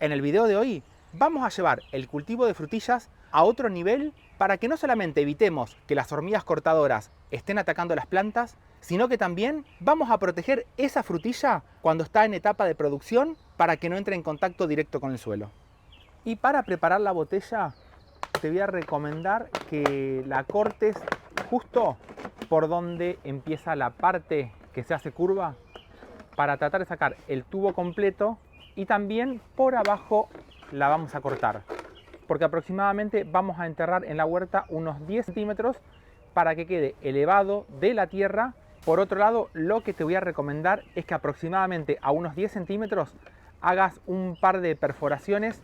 En el video de hoy vamos a llevar el cultivo de frutillas a otro nivel para que no solamente evitemos que las hormigas cortadoras estén atacando las plantas, sino que también vamos a proteger esa frutilla cuando está en etapa de producción para que no entre en contacto directo con el suelo. Y para preparar la botella te voy a recomendar que la cortes justo por donde empieza la parte que se hace curva para tratar de sacar el tubo completo, y también por abajo la vamos a cortar porque aproximadamente vamos a enterrar en la huerta unos 10 centímetros para que quede elevado de la tierra. Por otro lado, lo que te voy a recomendar es que aproximadamente a unos 10 centímetros hagas un par de perforaciones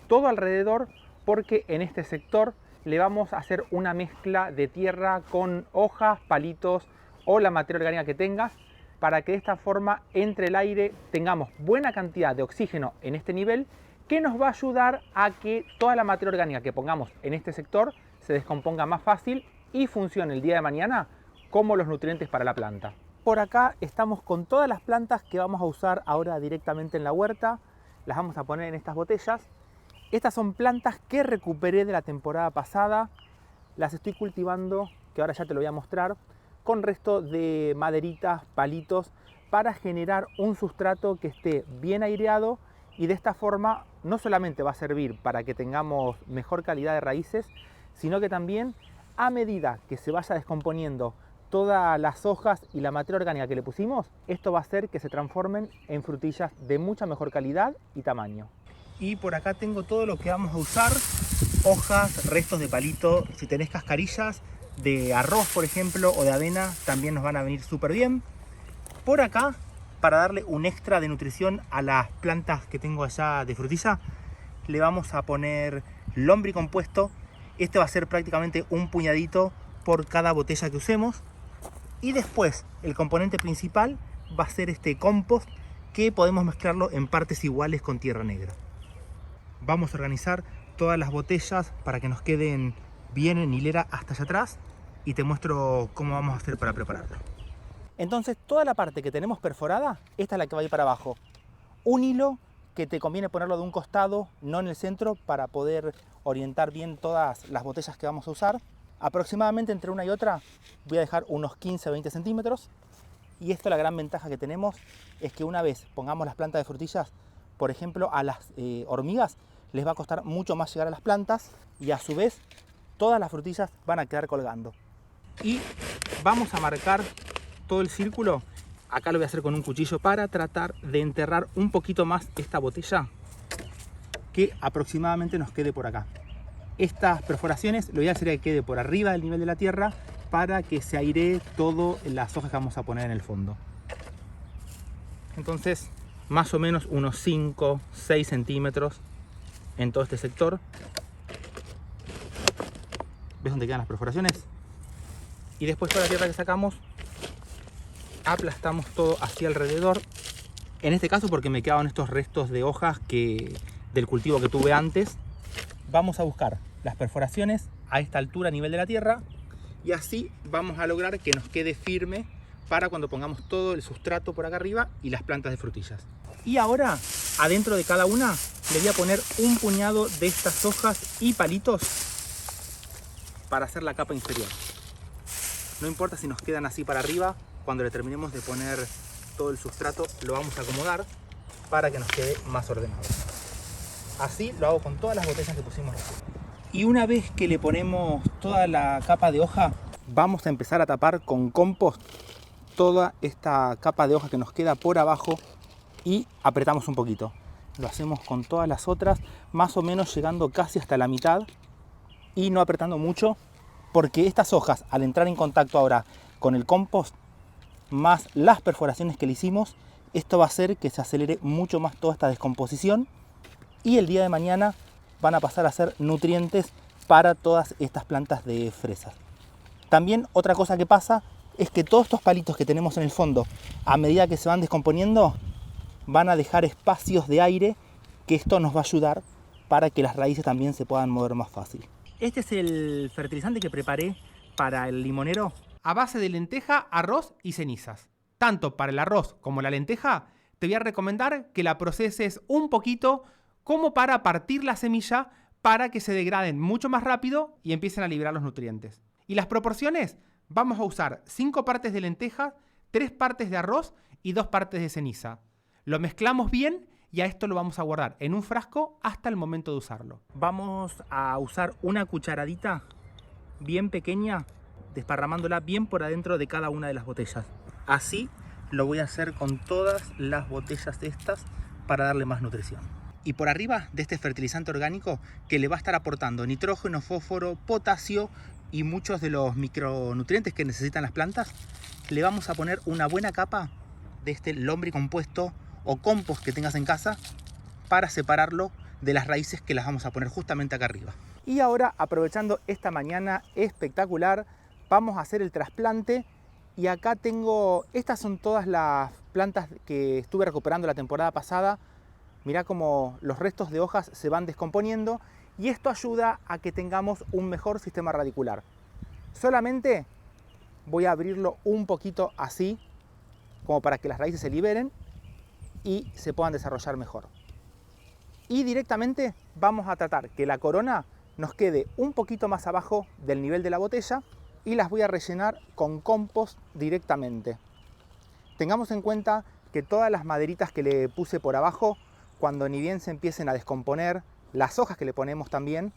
todo alrededor, porque en este sector le vamos a hacer una mezcla de tierra con hojas, palitos o la materia orgánica que tengas, para que de esta forma entre el aire, tengamos buena cantidad de oxígeno en este nivel, que nos va a ayudar a que toda la materia orgánica que pongamos en este sector se descomponga más fácil y funcione el día de mañana como los nutrientes para la planta. Por acá estamos con todas las plantas que vamos a usar ahora directamente en la huerta. Las vamos a poner en estas botellas. Estas son plantas que recuperé de la temporada pasada. Las estoy cultivando, que ahora ya te lo voy a mostrar, con resto de maderitas, palitos, para generar un sustrato que esté bien aireado, y de esta forma no solamente va a servir para que tengamos mejor calidad de raíces, sino que también a medida que se vaya descomponiendo todas las hojas y la materia orgánica que le pusimos, esto va a hacer que se transformen en frutillas de mucha mejor calidad y tamaño. Y por acá tengo todo lo que vamos a usar: hojas, restos de palito. Si tenés cascarillas de arroz, por ejemplo, o de avena, también nos van a venir súper bien. Por acá, para darle un extra de nutrición a las plantas que tengo allá de frutilla, le vamos a poner lombricompuesto. Este va a ser prácticamente un puñadito por cada botella que usemos. Y después, el componente principal va a ser este compost, que podemos mezclarlo en partes iguales con tierra negra. Vamos a organizar todas las botellas para que nos queden bien en hilera hasta allá atrás, y te muestro cómo vamos a hacer para prepararlo. Entonces, toda la parte que tenemos perforada, esta es la que va a ir para abajo. Un hilo que te conviene ponerlo de un costado, no en el centro, para poder orientar bien todas las botellas que vamos a usar. Aproximadamente entre una y otra voy a dejar unos 15 o 20 centímetros. Y esto, la gran ventaja que tenemos es que una vez pongamos las plantas de frutillas, por ejemplo, a las hormigas les va a costar mucho más llegar a las plantas, y a su vez todas las frutillas van a quedar colgando. Y vamos a marcar todo el círculo. Acá lo voy a hacer con un cuchillo para tratar de enterrar un poquito más esta botella, que aproximadamente nos quede por acá. Estas perforaciones lo voy a hacer que quede por arriba del nivel de la tierra, para que se airee todo las hojas que vamos a poner en el fondo. Entonces, más o menos unos 5, 6 centímetros en todo este sector. ¿Ves dónde quedan las perforaciones? Y después toda la tierra que sacamos, aplastamos todo hacia alrededor. En este caso, porque me quedaban estos restos de hojas del cultivo que tuve antes, vamos a buscar las perforaciones a esta altura a nivel de la tierra, y así vamos a lograr que nos quede firme para cuando pongamos todo el sustrato por acá arriba y las plantas de frutillas. Y ahora, adentro de cada una, le voy a poner un puñado de estas hojas y palitos para hacer la capa inferior. No importa si nos quedan así para arriba, cuando le terminemos de poner todo el sustrato lo vamos a acomodar para que nos quede más ordenado. Así lo hago con todas las botellas que pusimos aquí. Y una vez que le ponemos toda la capa de hoja, vamos a empezar a tapar con compost toda esta capa de hoja que nos queda por abajo, y apretamos un poquito. Lo hacemos con todas las otras, más o menos llegando casi hasta la mitad, y no apretando mucho, porque estas hojas, al entrar en contacto ahora con el compost, más las perforaciones que le hicimos, esto va a hacer que se acelere mucho más toda esta descomposición, y el día de mañana van a pasar a ser nutrientes para todas estas plantas de fresas. También otra cosa que pasa es que todos estos palitos que tenemos en el fondo, a medida que se van descomponiendo, van a dejar espacios de aire, que esto nos va a ayudar para que las raíces también se puedan mover más fácil. Este es el fertilizante que preparé para el limonero, a base de lenteja, arroz y cenizas. Tanto para el arroz como la lenteja, te voy a recomendar que la proceses un poquito como para partir la semilla para que se degraden mucho más rápido y empiecen a liberar los nutrientes. Y las proporciones, vamos a usar 5 partes de lentejas, 3 partes de arroz y 2 partes de ceniza. Lo mezclamos bien y a esto lo vamos a guardar en un frasco hasta el momento de usarlo. Vamos a usar una cucharadita bien pequeña, desparramándola bien por adentro de cada una de las botellas. Así lo voy a hacer con todas las botellas estas para darle más nutrición. Y por arriba de este fertilizante orgánico que le va a estar aportando nitrógeno, fósforo, potasio y muchos de los micronutrientes que necesitan las plantas, le vamos a poner una buena capa de este lombricompuesto o compost que tengas en casa para separarlo de las raíces que las vamos a poner justamente acá arriba. Y ahora, aprovechando esta mañana espectacular, vamos a hacer el trasplante. Y acá tengo, estas son todas las plantas que estuve recuperando la temporada pasada. Mirá cómo los restos de hojas se van descomponiendo y esto ayuda a que tengamos un mejor sistema radicular. Solamente voy a abrirlo un poquito así, como para que las raíces se liberen y se puedan desarrollar mejor. Y directamente vamos a tratar que la corona nos quede un poquito más abajo del nivel de la botella y las voy a rellenar con compost directamente. Tengamos en cuenta que todas las maderitas que le puse por abajo, cuando ni bien se empiecen a descomponer, las hojas que le ponemos también,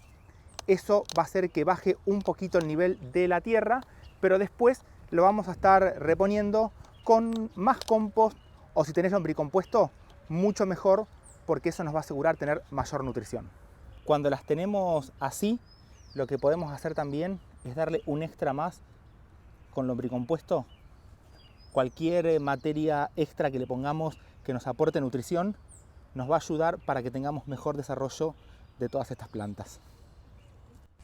eso va a hacer que baje un poquito el nivel de la tierra, pero después lo vamos a estar reponiendo con más compost o si tenés lombricompuesto, mucho mejor, porque eso nos va a asegurar tener mayor nutrición. Cuando las tenemos así, lo que podemos hacer también es darle un extra más con lombricompuesto. Cualquier materia extra que le pongamos que nos aporte nutrición nos va a ayudar para que tengamos mejor desarrollo de todas estas plantas.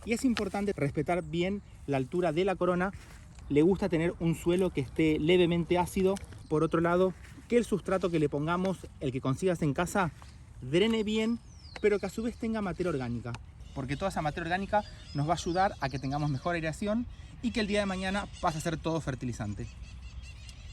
Y es importante respetar bien la altura de la corona. Le gusta tener un suelo que esté levemente ácido. Por otro lado, que el sustrato que le pongamos, el que consigas en casa, drene bien, pero que a su vez tenga materia orgánica. Porque toda esa materia orgánica nos va a ayudar a que tengamos mejor aireación y que el día de mañana pase a ser todo fertilizante.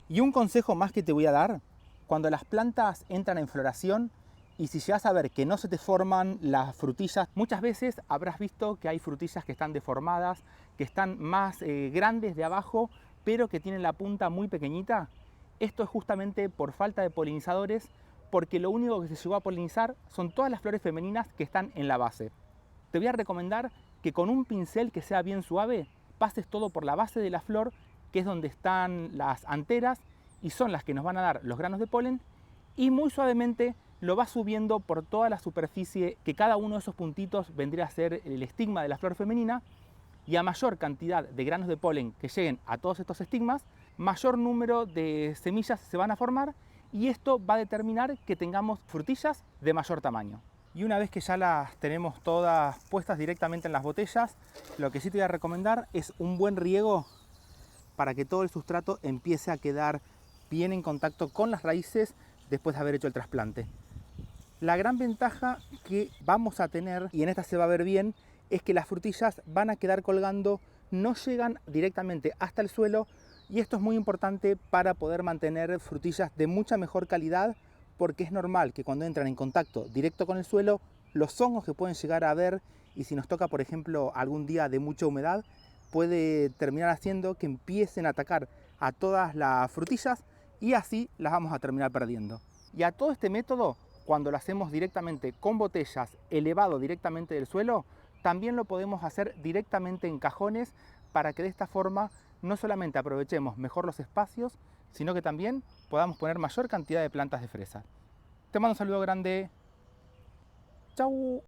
Y un consejo más que te voy a dar, cuando las plantas entran en floración y si llegas a ver que no se te forman las frutillas, muchas veces habrás visto que hay frutillas que están deformadas, que están más grandes de abajo, pero que tienen la punta muy pequeñita. Esto es justamente por falta de polinizadores, porque lo único que se llegó a polinizar son todas las flores femeninas que están en la base. Te voy a recomendar que con un pincel que sea bien suave, pases todo por la base de la flor, que es donde están las anteras y son las que nos van a dar los granos de polen, y muy suavemente lo vas subiendo por toda la superficie, que cada uno de esos puntitos vendría a ser el estigma de la flor femenina, y a mayor cantidad de granos de polen que lleguen a todos estos estigmas, mayor número de semillas se van a formar y esto va a determinar que tengamos frutillas de mayor tamaño. Y una vez que ya las tenemos todas puestas directamente en las botellas, lo que sí te voy a recomendar es un buen riego para que todo el sustrato empiece a quedar bien en contacto con las raíces después de haber hecho el trasplante. La gran ventaja que vamos a tener, y en esta se va a ver bien, es que las frutillas van a quedar colgando, no llegan directamente hasta el suelo, y esto es muy importante para poder mantener frutillas de mucha mejor calidad, porque es normal que cuando entran en contacto directo con el suelo, los hongos que pueden llegar a haber, y si nos toca por ejemplo algún día de mucha humedad, puede terminar haciendo que empiecen a atacar a todas las frutillas y así las vamos a terminar perdiendo. Y a todo este método, cuando lo hacemos directamente con botellas elevado directamente del suelo, también lo podemos hacer directamente en cajones para que de esta forma no solamente aprovechemos mejor los espacios, sino que también podamos poner mayor cantidad de plantas de fresa. Te mando un saludo grande. Chau.